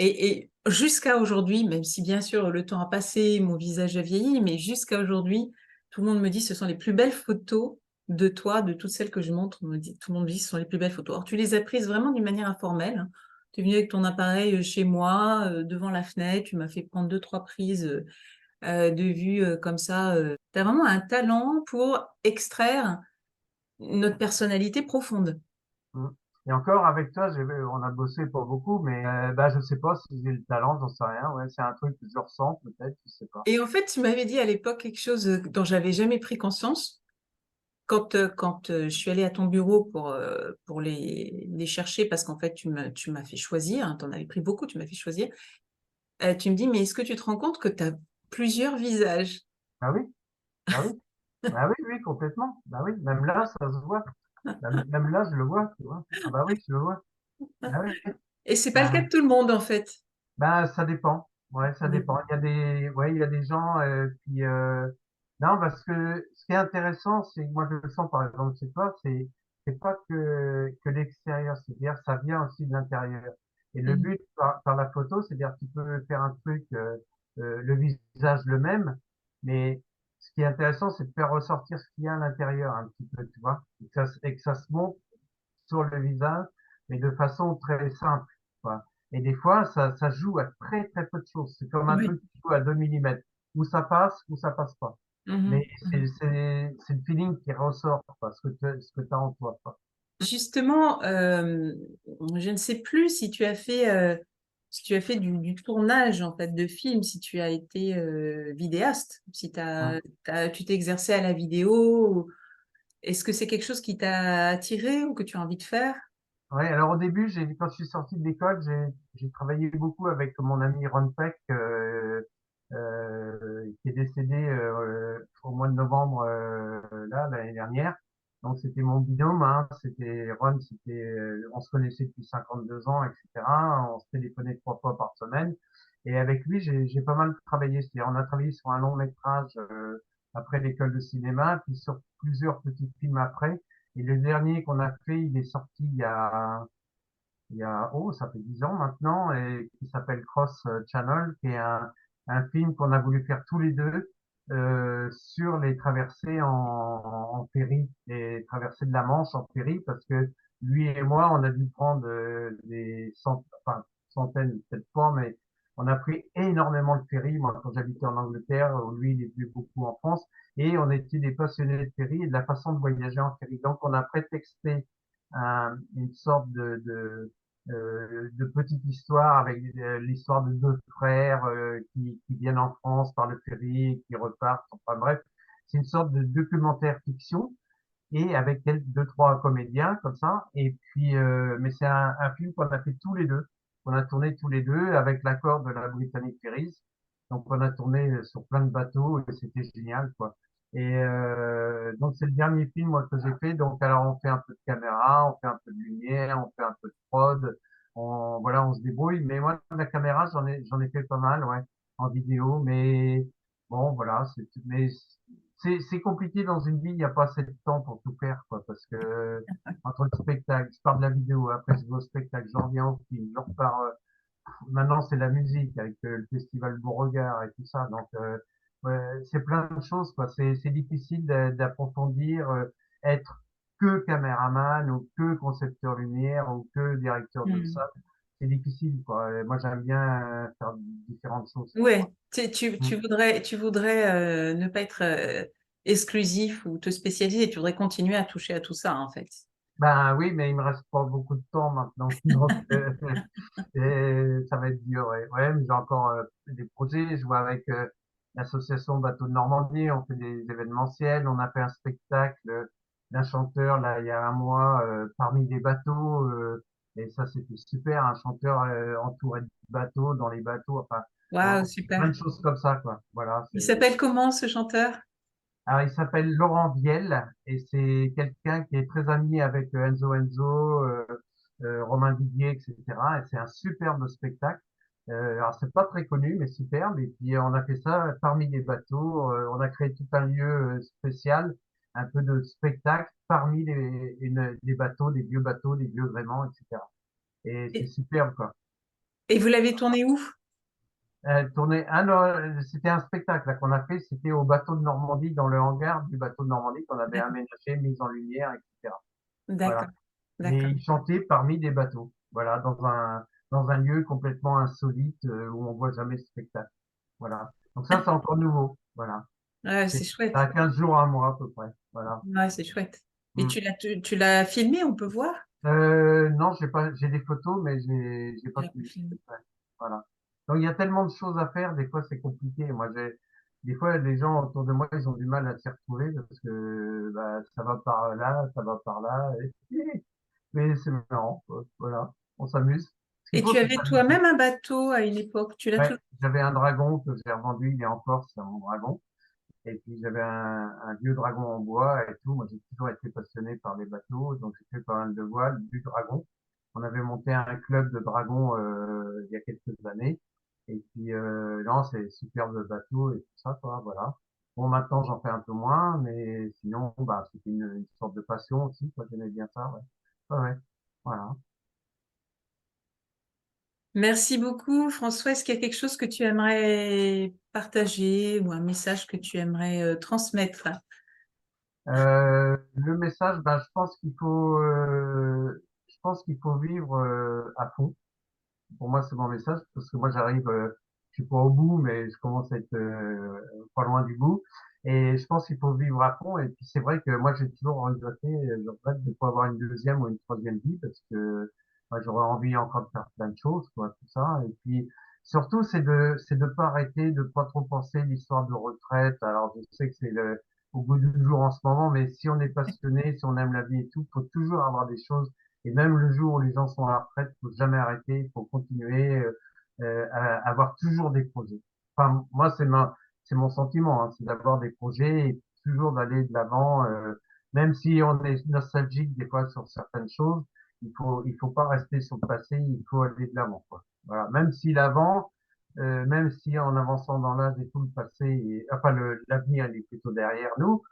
Et jusqu'à aujourd'hui, même si bien sûr le temps a passé, mon visage a vieilli, mais jusqu'à aujourd'hui, tout le monde me dit ce sont les plus belles photos de toi, de toutes celles que je montre. Tout le monde me dit ce sont les plus belles photos. Alors, tu les as prises vraiment d'une manière informelle, hein. Tu es venu avec ton appareil chez moi, devant la fenêtre, tu m'as fait prendre deux, trois prises de vue comme ça. Tu as vraiment un talent pour extraire notre personnalité profonde. Mm. Et encore, avec toi, on a bossé pas beaucoup, mais bah, je sais pas si j'ai le talent, j'en sais rien. Ouais, c'est un truc que je ressens, peut-être, je sais pas. Et en fait, tu m'avais dit à l'époque quelque chose dont j'avais jamais pris conscience. Quand je suis allée à ton bureau pour les chercher, parce qu'en fait, tu m'as fait choisir, tu en avais pris beaucoup, tu m'as fait choisir, tu me dis, mais est-ce que tu te rends compte que tu as plusieurs visages? Ah oui, ah oui, ah oui, oui, complètement. Bah oui, même là, ça se voit. Même là, je le vois, tu vois. Ah bah oui, je le vois. Ah oui. Et c'est pas le cas Bah, de tout le monde, en fait. bah, ça dépend. Ouais, ça Ça dépend. dépend. Il y a des gens qui, non, parce que ce qui est intéressant, c'est que moi je le sens par exemple chez toi, c'est pas que l'extérieur, c'est-à-dire ça vient aussi de l'intérieur. Et le Mhm. but par la photo, c'est-à-dire tu peux faire un truc, le visage le même, mais ce qui est intéressant, c'est de faire ressortir ce qu'il y a à l'intérieur un petit peu, tu vois, et que ça se montre sur le visage, mais de façon très simple, quoi. Et des fois, ça joue à très très peu de choses. C'est comme un Oui. truc qui joue à 2 millimètres, où ça passe pas. Mais Mhm, mhm. c'est le feeling qui ressort, quoi, ce que t'as en toi, quoi. Justement, je ne sais plus si tu as fait du tournage en fait de films, si tu as été vidéaste, si Mm. tu t'es exercé à la vidéo. Est-ce que c'est quelque chose qui t'a attiré ou que tu as envie de faire? Ouais, alors au début, quand je suis sorti de l'école, j'ai travaillé beaucoup avec mon ami Ron Peck, qui est décédé au mois de novembre là l'année dernière. Donc c'était mon binôme, hein. C'était Ron, on se connaissait depuis 52 ans, etc. On se téléphonait 3 fois par semaine. Et avec lui, j'ai pas mal travaillé. C'est-à-dire, on a travaillé sur un long métrage après l'école de cinéma, puis sur plusieurs petits films après. Et le dernier qu'on a fait, il est sorti oh, ça fait 10 ans maintenant, et qui s'appelle Cross Channel, qui est un film qu'on a voulu faire tous les deux sur les traversées en ferry, les traversées de la Manche en ferry, parce que lui et moi, on a dû prendre enfin, centaines, peut-être pas, mais on a pris énormément de ferry. Moi, quand j'habitais en Angleterre, où lui, il est venu beaucoup en France, et on était des passionnés de ferry et de la façon de voyager en ferry. Donc, on a prétexté une sorte de petite histoire avec l'histoire de 2 frères qui viennent en France par le ferry et qui repartent. Enfin bref, c'est une sorte de documentaire fiction et avec 2, 3 comédiens comme ça. Et puis, mais c'est un film qu'on a fait tous les deux, qu'on a tourné tous les deux avec l'accord de la Britannic Ferries. Donc, on a tourné sur plein de bateaux et c'était génial, quoi. Et donc, c'est le dernier film moi, que j'ai fait. Donc, alors, on fait un peu de caméra, on fait un peu de lumière, on fait un peu de prod. Voilà, on se débrouille. Mais moi, la caméra, j'en ai fait pas mal, ouais, en vidéo. Mais bon, voilà, mais c'est compliqué dans une vie, il n'y a pas assez de temps pour tout faire, quoi, parce que entre le spectacle, je pars de la vidéo, après je vais au spectacle, je reviens au film, je repars. Maintenant, c'est la musique avec le festival Beauregard et tout ça, donc ouais, c'est plein de choses, quoi. C'est difficile d'approfondir, être que caméraman ou que concepteur lumière ou que directeur de Hmm. salle. C'est difficile, quoi. Et moi, j'aime bien faire différentes choses, quoi. Ouais, Mm. tu voudrais ne pas être exclusif ou te spécialiser, tu voudrais continuer à toucher à tout ça en fait. Ben oui, mais il me reste pas beaucoup de temps maintenant, donc et ça va être dur. Ouais, ouais, mais j'ai encore des projets. Je vois avec l'association Bateau de Normandie, on fait des événementiels. On a fait un spectacle d'un chanteur là il y a un mois parmi des bateaux, et ça c'était super. Un chanteur entouré de bateaux, dans les bateaux. Enfin, Waouh, plein super. de choses comme ça, quoi. Voilà, Il c'est s'appelle comment ce chanteur? alors, il s'appelle Laurent Vielle et c'est quelqu'un qui est très ami avec Enzo, Romain Didier, etc. Et c'est un superbe spectacle. Alors, c'est pas très connu, mais superbe. Et puis, on a fait ça parmi les bateaux. On a créé tout un lieu spécial, un peu de spectacle parmi les bateaux, les vieux bateaux, les vieux gréements, etc. Et c'est Et, superbe, quoi. et vous l'avez tourné où? Non, c'était un spectacle là, qu'on a fait, c'était au bateau de Normandie, dans le hangar du bateau de Normandie qu'on avait D'accord, aménagé, mis en lumière, etc. Voilà. d'accord, Mais d'accord. il chantait parmi des bateaux, voilà, dans un lieu complètement insolite où on voit jamais ce spectacle. Voilà. Donc ça, c'est encore nouveau. Voilà. Ouais, C'est c'est chouette. ça a 15 jours, un mois à peu près. Voilà. Ouais, c'est chouette. Et Mm. tu l'as filmé, on peut voir? Non, j'ai des photos, mais j'ai Tu pas l'as pas pu. filmé. Ouais, voilà. Donc il y a tellement de choses à faire, des fois c'est compliqué. Des fois les gens autour de moi, ils ont du mal à s'y retrouver parce que bah, ça va par là, ça va par là. Mais c'est marrant, quoi. Voilà, on s'amuse. Ce qu'il Et faut, tu c'est avais s'amuser. toi-même un bateau à une époque, tu l'as Ouais, toujours. j'avais un dragon que j'ai revendu, il est en Corse, c'est mon dragon. Et puis j'avais un vieux dragon en bois et tout. Moi, j'ai toujours été passionné par les bateaux, donc j'ai fait pas mal de voiles, du dragon. On avait monté un club de dragons il y a quelques années. Et puis non, c'est superbe bateau et tout ça, quoi. Voilà. Bon, maintenant j'en fais un peu moins, mais sinon, bah, c'était une sorte de passion aussi, quoi. J'aimais bien ça, ouais. Ouais, ouais. Voilà. Merci beaucoup, François. Est-ce qu'il y a quelque chose que tu aimerais partager ou un message que tu aimerais transmettre? Le message, ben, je pense qu'il faut vivre à fond. pour moi, c'est mon message, parce que moi, j'arrive, je suis pas au bout, mais je commence à être pas loin du bout. Et je pense qu'il faut vivre à fond. Et puis, c'est vrai que moi, j'ai toujours regretté, je regrette de ne pas avoir une deuxième ou une troisième vie, parce que moi, j'aurais envie encore de faire plein de choses, quoi, tout ça. Et puis, surtout, c'est de pas arrêter, de pas trop penser l'histoire de retraite. Alors, je sais que c'est au bout du jour en ce moment, mais si on est passionné, si on aime la vie et tout, faut toujours avoir des choses. Et même le jour où les gens sont à la retraite, faut jamais arrêter, il faut continuer à avoir toujours des projets. Enfin, moi, c'est mon sentiment, hein, c'est d'avoir des projets et toujours d'aller de l'avant, même si on est nostalgique des fois sur certaines choses, il faut pas rester sur le passé, il faut aller de l'avant, quoi. Voilà. Même si l'avant, même si en avançant dans l'âge et tout le passé, enfin l'avenir il est plutôt derrière nous,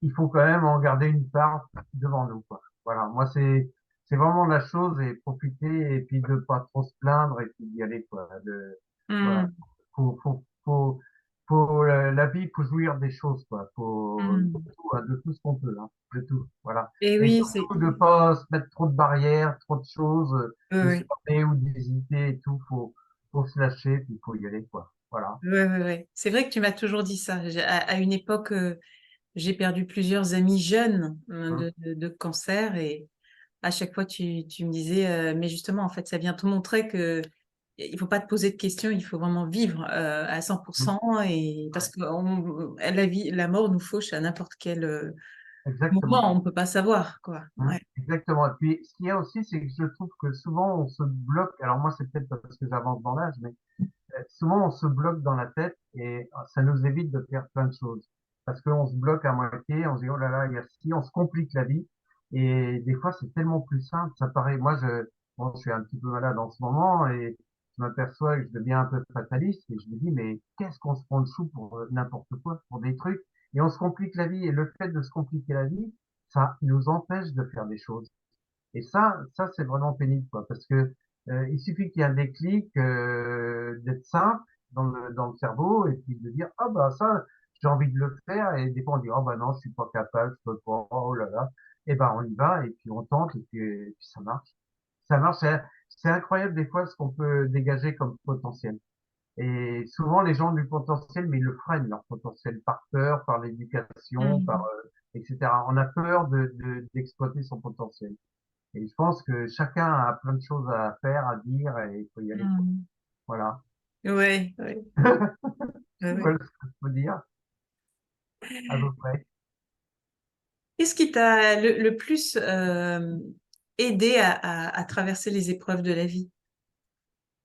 il faut quand même en garder une part devant nous, quoi. Voilà. Moi, c'est vraiment la chose et profiter et puis de pas trop se plaindre et puis d'y aller, quoi. Voilà. Hmm, Faut, la vie, faut jouir des choses, quoi. hmm. De tout ce qu'on peut, hein. De tout. Voilà. Et Et oui, c'est surtout de pas se mettre trop de barrières, trop de choses, de se oui, fermer ou d'hésiter et tout. Faut se lâcher puis faut y aller, quoi. Voilà. oui, oui, oui, oui. C'est vrai que tu m'as toujours dit ça. À une époque, j'ai perdu plusieurs amis jeunes Hein. de cancer et à chaque fois, tu me disais, mais justement, en fait, ça vient te montrer que il faut pas te poser de questions, il faut vraiment vivre à Hein. 100% et parce Ouais. que la vie, la mort nous fauche à n'importe quel Exactement. moment, on peut pas savoir, quoi. Mm, Ouais. exactement. Et puis, ce qu'il y a aussi, c'est que je trouve que souvent, on se bloque. Alors moi, c'est peut-être parce que j'avance dans l'âge, mais souvent, on se bloque dans la tête et ça nous évite de faire plein de choses. Parce qu'on se bloque à moitié, on se dit, oh là là, il y a ci, on se complique la vie. Et des fois, c'est tellement plus simple. Ça paraît, bon, je suis un petit peu malade en ce moment et je m'aperçois que je deviens un peu fataliste et je me dis, mais qu'est-ce qu'on se prend de chou pour n'importe quoi, pour des trucs. Et on se complique la vie. Et le fait de se compliquer la vie, ça nous empêche de faire des choses. Et ça c'est vraiment pénible, quoi, parce que il suffit qu'il y ait un déclic, d'être simple dans le cerveau et puis de dire ah bah ça j'ai envie de le faire et des fois on dit oh bah non je suis pas capable, je peux pas, oh là là, et ben on y va et puis on tente et puis ça marche. Ça marche, c'est incroyable des fois ce qu'on peut dégager comme potentiel. Et souvent les gens ont du potentiel mais ils le freinent leur potentiel par peur, par l'éducation, Mm. etc. On a peur d'exploiter son potentiel. Et je pense que chacun a plein de choses à faire, à dire, et il faut y aller, quoi. Mm. Voilà. Ouais, ouais, ouais, ouais. Voilà ce que je peux dire, à peu près. Qu'est-ce qui t'a le plus aidé à traverser les épreuves de la vie?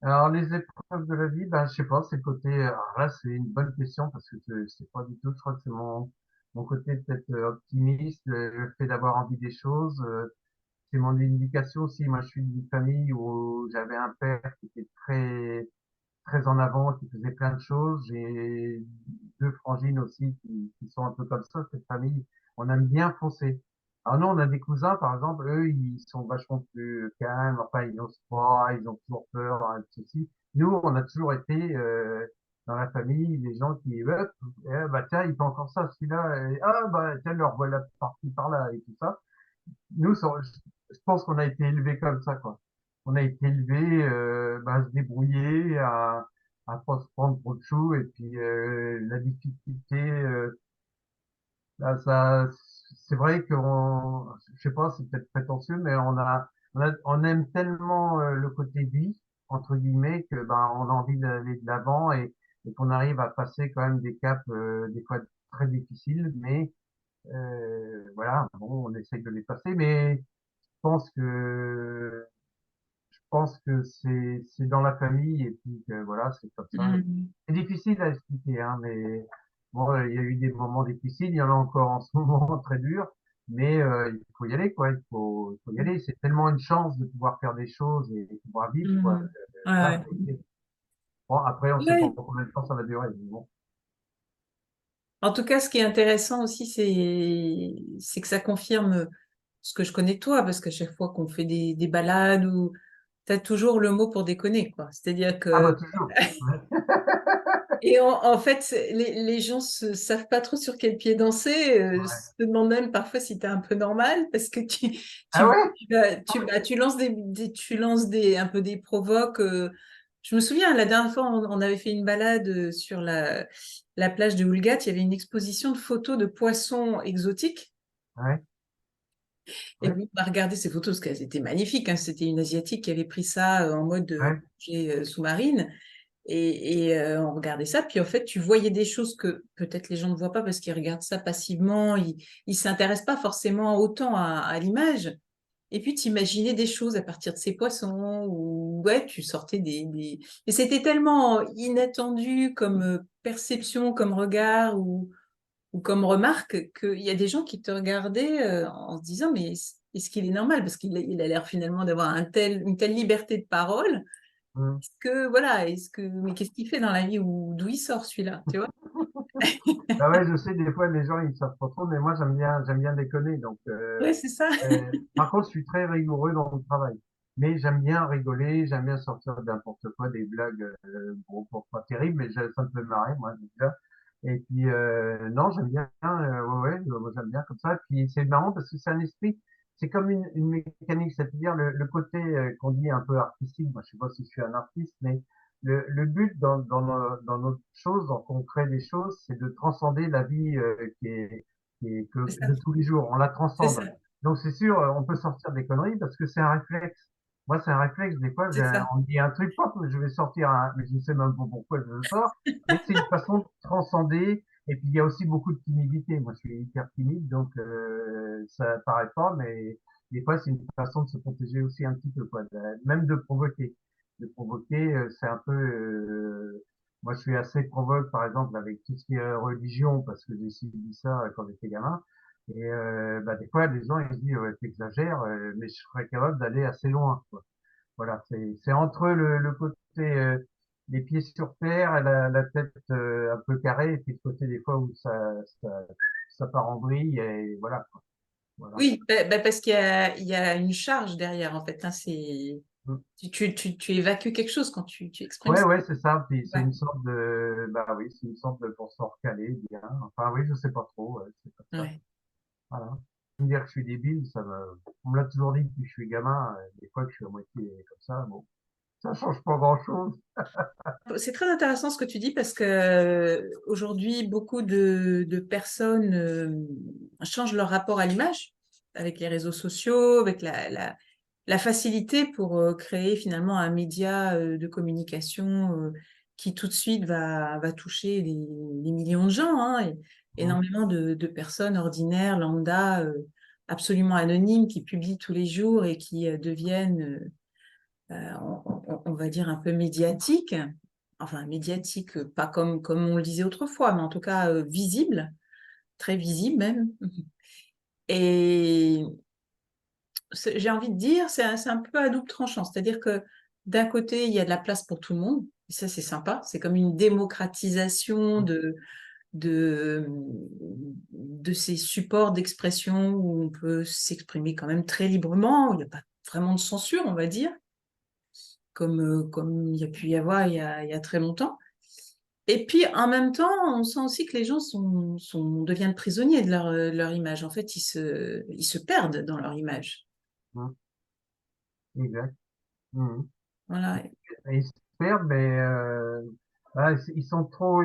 Alors, les épreuves de la vie, ben, je sais pas, c'est le côté, alors là, c'est une bonne question parce que je sais pas du tout, je crois que c'est mon côté peut-être optimiste, le fait d'avoir envie des choses, c'est mon éducation aussi. Moi, je suis d'une famille où j'avais un père qui était très en avant, qui faisait plein de choses. J'ai deux frangines aussi qui sont un peu comme ça, cette famille. On aime bien foncer. Alors nous, on a des cousins, par exemple, eux, ils sont vachement plus calmes, enfin, ils n'osent pas, ils ont toujours peur, hein, ceci. Nous, on a toujours été dans la famille, les gens qui, hop, bah tiens, il fait encore ça, celui-là, et, ah bah tiens, leur voilà parti par là et tout ça. Nous, je pense qu'on a été élevés comme ça, quoi. On a été élevés bah, à se débrouiller, à pas se prendre trop de choux, et puis la difficulté, là, ça, c'est vrai qu'on, je sais pas, c'est peut-être prétentieux, mais on aime tellement le côté vie entre guillemets que ben on a envie d'aller de l'avant et qu'on arrive à passer quand même des caps des fois très difficiles, mais voilà, bon, on essaye de les passer, mais je pense que c'est dans la famille et puis que voilà, c'est comme ça. Mm. C'est difficile à expliquer, hein, mais bon, il y a eu des moments difficiles, il y en a encore en ce moment très durs, mais il faut y aller, quoi. Il faut y aller. C'est tellement une chance de pouvoir faire des choses et de pouvoir vivre, quoi. Mm. Ouais, Là, ouais. faut y aller. Bon, après, on sait pas Ouais. combien de temps ça va durer, mais bon. En tout cas, ce qui est intéressant aussi, c'est que ça confirme ce que je connais de toi, parce qu'à chaque fois qu'on fait des balades, ou tu as toujours le mot pour déconner, quoi. C'est-à-dire Ah que bah toujours. Ouais. Et en fait, les gens se savent pas trop sur quel pied danser, Ouais. se demandent même parfois si tu es un peu normal parce que Ah tu, ouais? tu lances tu lances un peu des provoques. Je me souviens, la dernière fois, on avait fait une balade sur la plage de Houlgat, il y avait une exposition de photos de poissons exotiques. Ouais, Et ouais, oui, on a regardé ces photos parce qu'elles étaient magnifiques, hein. C'était une Asiatique qui avait pris ça en mode ouais. plongée sous-marine. Et on regardait ça, puis en fait, tu voyais des choses que peut-être les gens ne voient pas parce qu'ils regardent ça passivement, ils ne s'intéressent pas forcément autant à l'image. Et puis, tu imaginais des choses à partir de ces poissons, ou ouais, tu sortais Et c'était tellement inattendu comme perception, comme regard ou comme remarque qu'il y a des gens qui te regardaient en se disant, mais est-ce qu'il est normal? Parce qu'il a l'air finalement d'avoir une telle liberté de parole Mm. que voilà, mais qu'est-ce qu'il fait dans la vie ou d'où il sort celui-là, tu vois? Bah ouais, je sais, des fois, les gens, ils savent pas trop, mais moi, j'aime bien déconner. Donc, Ouais, c'est ça. par contre, je suis très rigoureux dans mon travail. Mais j'aime bien rigoler, j'aime bien sortir de n'importe quoi, des blagues, bon, pas terribles, mais ça me fait marrer, moi, déjà. Et puis, non, j'aime bien, ouais, ouais, moi, j'aime bien comme ça. Et puis, c'est marrant parce que c'est un esprit, c'est comme une mécanique, c'est-à-dire le côté qu'on dit un peu artistique. Moi, je sais pas si je suis un artiste, mais le but dans notre chose, dans qu'on crée des choses, c'est de transcender la vie C'est ça. de tous les jours. On la C'est transcende. ça. Donc c'est sûr, on peut sortir des conneries parce que c'est un réflexe. Moi, c'est un réflexe. Des fois, C'est ça. on me dit un truc, pop, je vais sortir un, mais je ne sais même pas pourquoi je le sors. Mais c'est une façon de transcender. Et puis il y a aussi beaucoup de timidité. Moi, je suis hyper timide, donc ça paraît pas, mais des fois, c'est une façon de se protéger aussi un petit peu, quoi, même de provoquer, c'est un peu. Moi, je suis assez provoque, par exemple, avec tout ce qui est religion, parce que j'ai subi ça quand j'étais gamin. Et bah, des fois, les gens ils se disent ouais, t'exagères, mais je serais capable d'aller assez loin, quoi. Voilà, c'est entre le côté les pieds sur terre et la tête un peu carrée, et puis le côté des fois où ça part en vrille, et voilà, quoi. Voilà. Oui, parce il y a une charge derrière, en fait, hein. Mm. Tu évacues quelque chose quand tu exprimes Ouais, ça. ouais, c'est ça. Puis c'est Ouais. une sorte de, bah oui, c'est une sorte de pour se recaler bien. Enfin oui, je sais pas trop, ouais, c'est comme ça. Ouais. Voilà. Me dire que je suis débile, on me l'a toujours dit depuis que je suis gamin, des fois que je suis à moitié comme ça, bon, ça change pas grand-chose. C'est très intéressant ce que tu dis parce que aujourd'hui, beaucoup de personnes changent leur rapport à l'image avec les réseaux sociaux, avec la facilité pour créer finalement un média de communication qui tout de suite va toucher des millions de gens, hein, et Mmh. énormément de personnes ordinaires, lambda, absolument anonymes, qui publient tous les jours et qui deviennent on va dire, un peu médiatique, enfin médiatique, pas comme on le disait autrefois, mais en tout cas visible, très visible même. Et j'ai envie de dire, c'est un peu à double tranchant, c'est-à-dire que d'un côté, il y a de la place pour tout le monde, et ça c'est sympa, c'est comme une démocratisation de, de ces supports d'expression où on peut s'exprimer quand même très librement, où il n'y a pas vraiment de censure, on va dire, comme il y a pu y avoir il y a très longtemps. Et puis, en même temps, on sent aussi que les gens deviennent prisonniers de leur image. En fait, ils se perdent dans leur image. Mmh. Exact. Mmh. Voilà. Et ils se perdent, mais voilà, ils sont trop,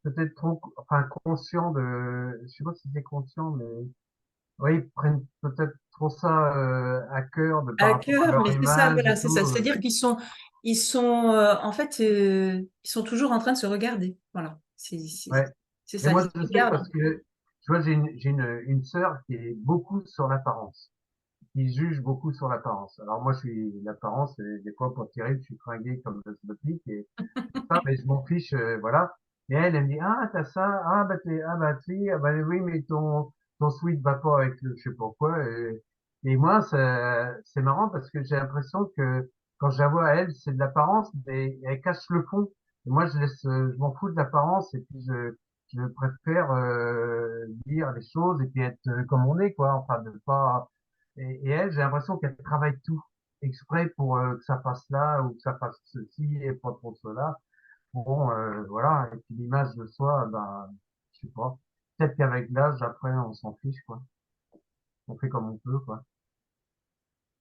peut-être trop, enfin, conscients de, je sais pas si c'est conscient, mais oui, ils prennent peut-être trop ça à cœur de par À rapport à cœur, leur mais c'est ça, image voilà, et c'est ça. tout. C'est-à-dire ils sont en fait, ils sont toujours en train de se regarder. Voilà. Ouais. C'est Et ça, ils moi, se je sais regardent. parce que, tu vois, j'ai une sœur qui est beaucoup sur l'apparence, qui juge beaucoup sur l'apparence. Alors moi, je suis l'apparence, et des fois, pour terrible, je suis fringué comme le Smotic et ça, mais je m'en fiche, voilà. Et elle, elle me dit, ah, t'as ça, ah, bah, si, ah, bah, oui, mais ton sweat va pas avec le, je sais pas quoi. Et moi, c'est marrant parce que j'ai l'impression que quand je la vois à elle, c'est de l'apparence, mais elle cache le fond. Et moi, je m'en fous de l'apparence et puis je préfère dire les choses et puis être comme on est, quoi. Enfin, de pas. Et elle, j'ai l'impression qu'elle travaille tout exprès pour que ça fasse là ou que ça fasse ceci et pas pour cela. bon, voilà. Et puis l'image de soi, ben, je sais pas. Peut-être qu'avec l'âge, après, on s'en fiche, quoi. On fait comme on peut, quoi.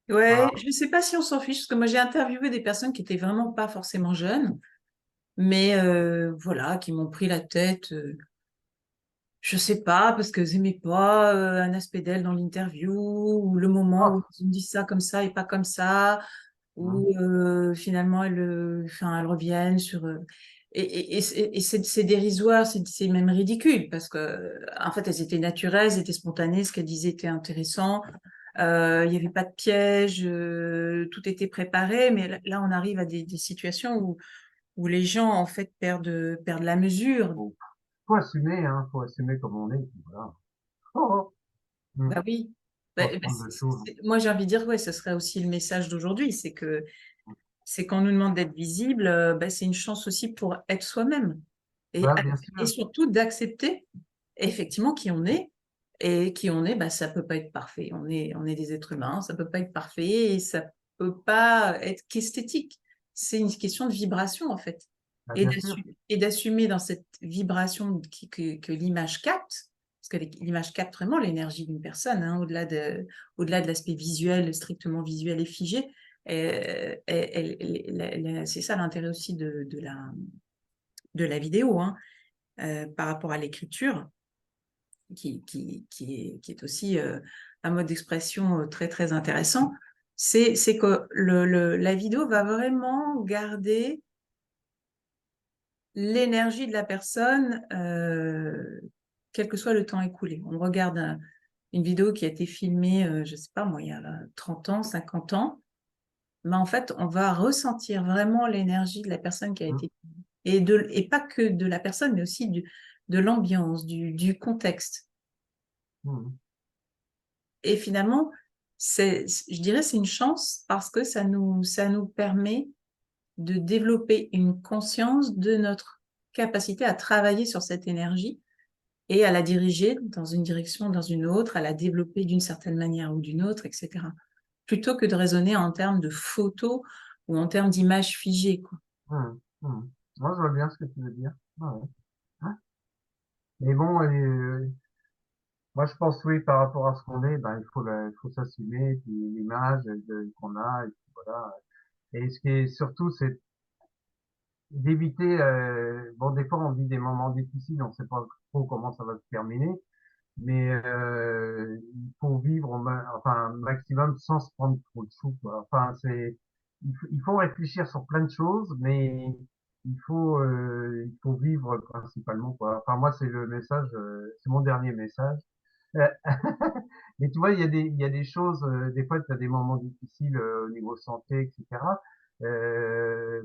Voilà. Ouais, je ne sais pas si on s'en fiche, parce que moi j'ai interviewé des personnes qui étaient vraiment pas forcément jeunes, mais voilà, qui m'ont pris la tête. Je sais pas, parce qu'elles n'aimaient pas un aspect d'elle dans l'interview, ou le moment où Ah, ils me disent ça comme ça et pas comme ça, hum, ou finalement enfin, elles reviennent sur. Et c'est dérisoire, c'est même ridicule, parce que en fait elles étaient naturelles, elles étaient spontanées, ce qu'elles disaient était intéressant. Il n'y avait pas de piège, tout était préparé, mais là on arrive à des situations où les gens en fait perdent la mesure. bon. Faut assumer, hein. Faut assumer comme on est. Puis voilà. Oh, oh. Bah oui. Faut Bah, apprendre des choses. moi, j'ai envie de dire, ouais, ce serait aussi le message d'aujourd'hui, c'est qu'on nous demande d'être visible, bah, c'est une chance aussi pour être soi-même et, Bah, bien et sûr. surtout d'accepter effectivement qui on est. Et qui on est, bah, ça peut pas être parfait. On est des êtres humains, ça peut pas être parfait et ça peut pas être qu'esthétique. C'est une question de vibration en fait. Bah, bien sûr. Et d'assumer dans cette vibration que l'image capte, parce que l'image capte vraiment l'énergie d'une personne, hein, au-delà de l'aspect visuel, strictement visuel et figé. C'est ça l'intérêt aussi de la vidéo, hein, par rapport à l'écriture, qui est aussi un mode d'expression très, très intéressant. C'est que la vidéo va vraiment garder l'énergie de la personne, quel que soit le temps écoulé. On regarde une vidéo qui a été filmée, je ne sais pas moi, il y a 30 ans, 50 ans, mais en fait, on va ressentir vraiment l'énergie de la personne qui a Hum, été et pas que de la personne, mais aussi de l'ambiance, du contexte. hum. Et finalement, je dirais, c'est une chance parce que ça nous permet de développer une conscience de notre capacité à travailler sur cette énergie et à la diriger dans une direction, dans une autre, à la développer d'une certaine manière ou d'une autre, etc. Plutôt que de raisonner en termes de photos ou en termes d'images figées, quoi. Moi, je vois bien ce que tu veux dire. Ouais, ouais. Hein. Mais bon, moi, je pense, oui, par rapport à ce qu'on est, ben, il faut s'assumer, puis l'image qu'on a, et puis voilà. Et ce qui est surtout, c'est d'éviter, bon, des fois, on vit des moments difficiles, on sait pas trop comment ça va se terminer, mais il faut vivre enfin, un maximum sans se prendre trop de sous, quoi. Enfin, il faut réfléchir sur plein de choses, mais il faut vivre principalement, quoi. Enfin, moi, c'est le message, c'est mon dernier message. Euh, Mais tu vois, il y a des choses, des fois, tu as des moments difficiles au niveau santé, etc.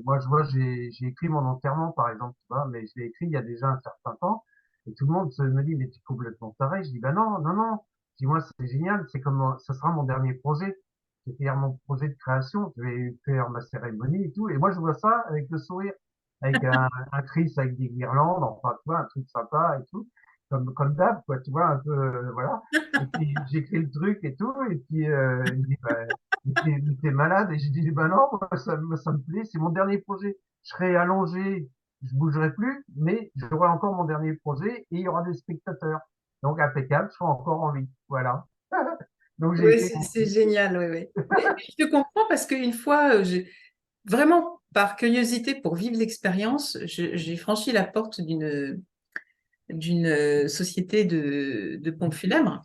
Moi, je vois, j'ai écrit mon enterrement, par exemple, tu vois, mais je l'ai écrit il y a déjà un certain temps, et tout le monde me dit, mais tu es complètement taré. Je dis, ben non, non, non. Je dis, moi, c'est génial, c'est comme, ça sera mon dernier projet. Je vais faire mon projet de création, je vais faire ma cérémonie et tout, et moi, je vois ça avec le sourire, avec un Christ avec des guirlandes, enfin, tu vois, un truc sympa et tout, comme d'hab, quoi, tu vois, un peu, voilà. Et puis j'écris le truc et tout, et puis il me dit, bah, mais t'es malade, et je dis, bah non, moi, ça me plaît, c'est mon dernier projet. Je serai allongé, je bougerai plus, mais j'aurai encore mon dernier projet et il y aura des spectateurs. Donc impeccable, je serai encore en vie. Voilà. Donc j'ai Oui, écrit c'est génial, oui, oui. Mais je te comprends parce qu'une fois, vraiment, par curiosité pour vivre l'expérience, j'ai franchi la porte d'une société de pompes funèbres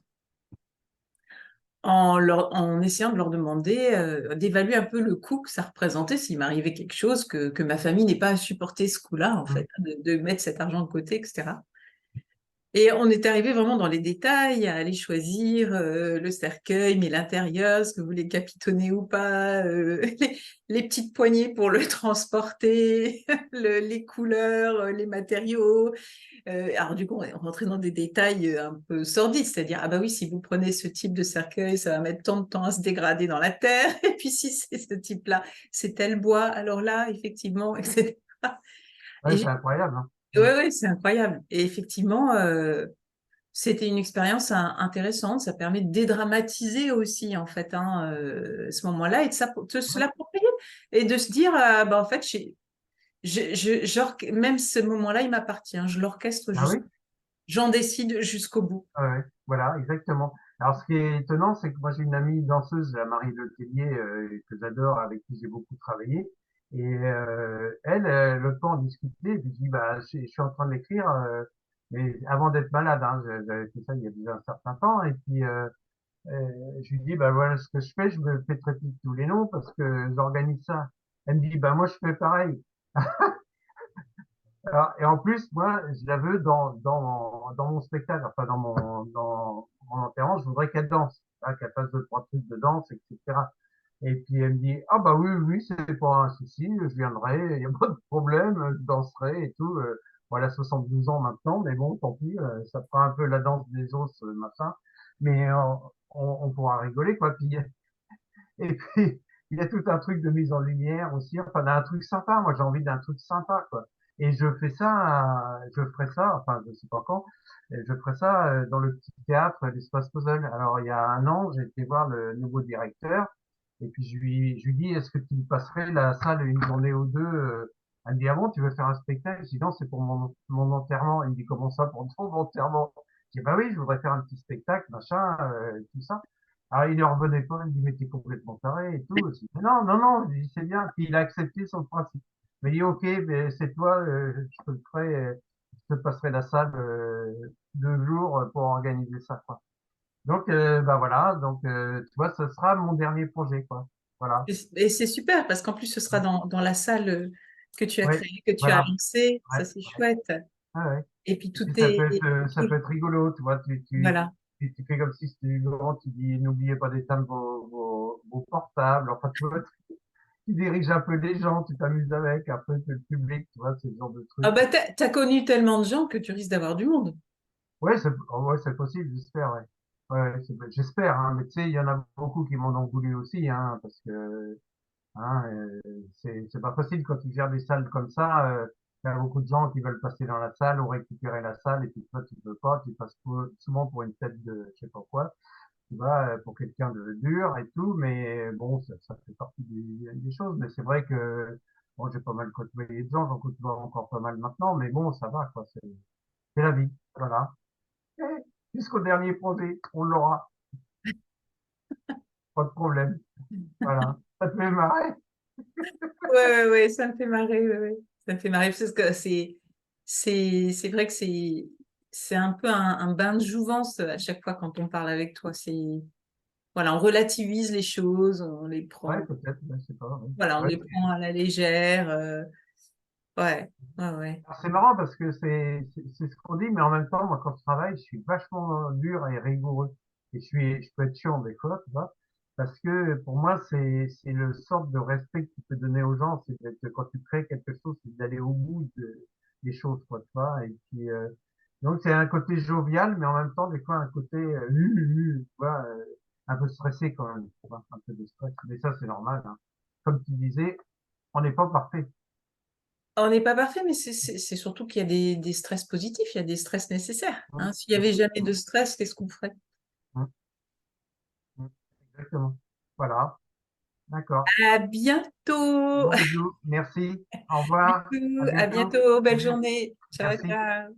en essayant de leur demander d'évaluer un peu le coût que ça représentait s'il m'arrivait quelque chose, que ma famille n'ait pas à supporter ce coût-là, en fait, de mettre cet argent de côté, etc. Et on est arrivé vraiment dans les détails, à aller choisir le cercueil, mais l'intérieur, est-ce que vous voulez capitonner ou pas, les petites poignées pour le transporter, les couleurs, les matériaux. Alors du coup, on rentrait dans des détails un peu sordides, c'est-à-dire, ah bah oui, si vous prenez ce type de cercueil, ça va mettre tant de temps à se dégrader dans la terre, et puis si c'est ce type-là, c'est tel bois, alors là, effectivement, etc. Ouais, Et c'est incroyable, hein. ouais, ouais, c'est incroyable. Et effectivement, c'était une expérience intéressante. Ça permet de dédramatiser aussi, en fait, hein, ce moment-là et de se Ouais, l'approprier et de se dire, bah, en fait, même ce moment-là, il m'appartient. Je l'orchestre Ah juste, oui? j'en décide jusqu'au bout. Ouais, ouais, voilà, exactement. Alors, ce qui est étonnant, c'est que moi, j'ai une amie danseuse, la Marie Letellier, que j'adore, avec qui j'ai beaucoup travaillé. Et elle, le temps en discuter, puis je dis, bah, je suis en train d'écrire, mais avant d'être malade, hein, j'avais fait ça il y a déjà un certain temps. Et puis, je lui dis, bah voilà ce que je fais, je me fais traiter de tous les noms parce que j'organise ça. Elle me dit, bah moi, je fais pareil. Alors, et en plus, moi, je la veux dans mon spectacle, enfin dans mon enterrement, je voudrais qu'elle danse, hein, qu'elle fasse deux, trois trucs de danse, etc. Et puis elle me dit, ah bah oui, oui, c'est pas un souci, je viendrai, il n'y a pas de problème, je danserai et tout. Voilà, 72 ans maintenant, mais bon, tant pis, ça fera un peu la danse des os, machin. Mais on pourra rigoler, quoi. Puis et puis, il y a tout un truc de mise en lumière aussi, enfin, d'un truc sympa. Moi, j'ai envie d'un truc sympa, quoi. Et je fais ça, je ferai ça, enfin, je sais pas quand, je ferai ça dans le petit théâtre d'Espace Puzzle. Alors, il y a un an, j'ai été voir le nouveau directeur, et puis je lui dis, est-ce que tu passerais la salle une journée ou deux? Elle me dit, ah bon, tu veux faire un spectacle? Je dis, non, c'est pour mon enterrement. Il me dit, comment ça, pour ton enterrement? Je dis, bah oui, je voudrais faire un petit spectacle, machin, tout ça. Alors, il ne revenait pas, il me dit, mais t'es complètement taré et tout. Je dis, mais non, non, non, je dis, c'est bien. Puis il a accepté son principe. Mais il dit, ok, mais c'est toi, je te le ferai, je te passerai la salle 2 jours pour organiser ça, quoi. Donc, bah voilà, donc tu vois, ce sera mon dernier projet, quoi. Voilà. Et c'est super parce qu'en plus, ce sera dans la salle que tu as Oui, créée, que tu as voilà. lancée. Ouais, Ça, c'est chouette. ouais, ouais. Et puis, Et tout puis est. ça peut être rigolo, tu vois, Voilà. tu fais comme si c'était grand, tu dis, n'oubliez pas d'éteindre vos portables, enfin, tu vois, tu diriges un peu les gens, tu t'amuses avec, un peu le public, tu vois, c'est ce genre de Ah truc. bah, t'as connu tellement de gens que tu risques d'avoir du monde. Ouais, c'est possible, j'espère, ouais. Ouais, j'espère, hein, mais tu sais, il y en a beaucoup qui m'en ont voulu aussi, hein, parce que, hein, c'est pas facile quand tu gères des salles comme ça, il y a beaucoup de gens qui veulent passer dans la salle ou récupérer la salle, et puis toi, tu peux pas, tu passes souvent pour une tête de, je sais pas quoi, tu vois, pour quelqu'un de dur et tout, mais bon, ça fait partie des choses, mais c'est vrai que, bon, j'ai pas mal côtoyé de gens, j'en côtoie encore pas mal maintenant, mais bon, ça va, quoi, c'est la vie, voilà. Et jusqu'au dernier projet, on l'aura, pas de problème, voilà. Ça te fait marrer? Ouais, ouais, ouais, ça me fait marrer. Ouais, ouais. Ça me fait marrer parce que c'est vrai que c'est un peu un bain de jouvence à chaque fois quand on parle avec toi. Voilà, on relativise les choses, on les Ouais, prend, peut-être, je sais pas, oui. voilà, on Ouais, les prend à la légère. Ouais, ouais, ouais. alors, c'est marrant parce que c'est ce qu'on dit, mais en même temps, moi, quand je travaille, je suis vachement dur et rigoureux. Et je peux être chiant des fois, tu vois, parce que pour moi, c'est le sort de respect que tu peux donner aux gens, c'est quand tu crées quelque chose, c'est d'aller au bout des choses, quoi, tu vois. Et puis, donc c'est un côté jovial, mais en même temps, des fois, un côté, tu vois, un peu stressé quand même, tu vois, un peu de stress. Mais ça, c'est normal, hein. Comme tu disais, on n'est pas parfait. On n'est pas parfait, mais c'est surtout qu'il y a des stress positifs, il y a des stress nécessaires. Hein, Hein. S'il n'y avait jamais de stress, qu'est-ce qu'on ferait? hein, hein. Exactement. Voilà. D'accord. À bientôt! Bon bisous. Merci. Au revoir. À À bientôt. bientôt, belle Salut. journée. Ciao, Merci. ciao.